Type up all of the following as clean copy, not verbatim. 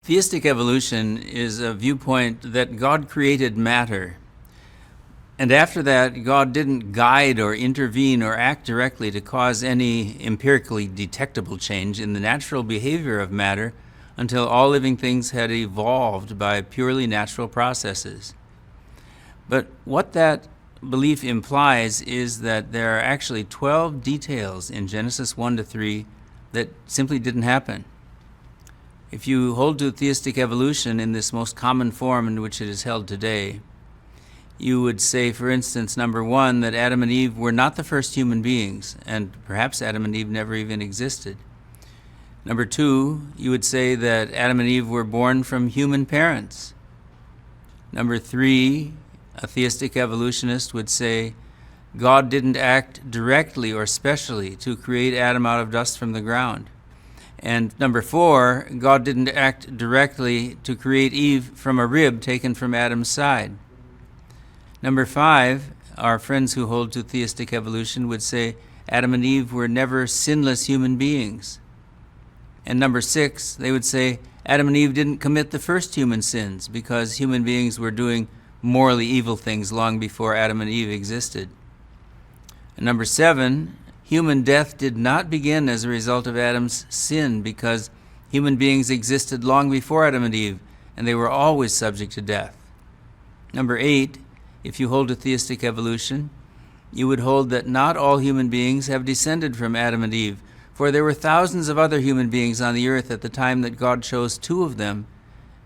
Theistic evolution is a viewpoint that God created matter, and after that, God didn't guide or intervene or act directly to cause any empirically detectable change in the natural behavior of matter until all living things had evolved by purely natural processes. But what that belief implies is that there are actually 12 details in Genesis 1 to 3 that simply didn't happen. If you hold to theistic evolution in this most common form in which it is held today, you would say, for instance, number one, that Adam and Eve were not the first human beings, and perhaps Adam and Eve never even existed. Number two, you would say that Adam and Eve were born from human parents. Number three, a theistic evolutionist would say God didn't act directly or specially to create Adam out of dust from the ground. And number four, God didn't act directly to create Eve from a rib taken from Adam's side. Number five, our friends who hold to theistic evolution would say Adam and Eve were never sinless human beings. And number six, they would say Adam and Eve didn't commit the first human sins because human beings were doing morally evil things long before Adam and Eve existed. And number seven, human death did not begin as a result of Adam's sin because human beings existed long before Adam and Eve, and they were always subject to death. Number eight, if you hold to theistic evolution, you would hold that not all human beings have descended from Adam and Eve, for there were thousands of other human beings on the earth at the time that God chose two of them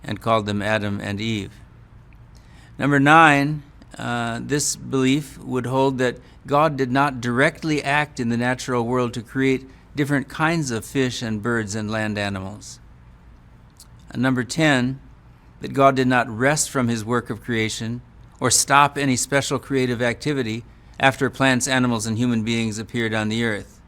and called them Adam and Eve. Number nine, this belief would hold that God did not directly act in the natural world to create different kinds of fish and birds and land animals. And number 10, that God did not rest from his work of creation or stop any special creative activity after plants, animals, and human beings appeared on the earth.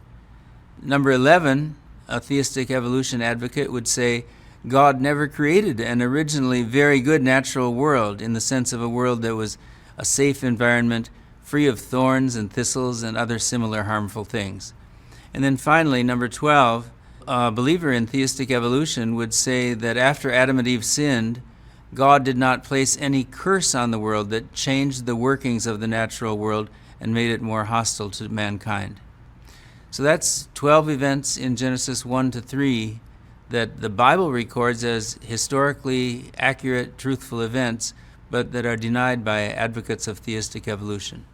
Number 11, a theistic evolution advocate would say God never created an originally very good natural world in the sense of a world that was a safe environment, free of thorns and thistles and other similar harmful things. And then finally, number 12, a believer in theistic evolution would say that after Adam and Eve sinned, God did not place any curse on the world that changed the workings of the natural world and made it more hostile to mankind. So that's 12 events in Genesis 1 to 3 that the Bible records as historically accurate, truthful events, but that are denied by advocates of theistic evolution.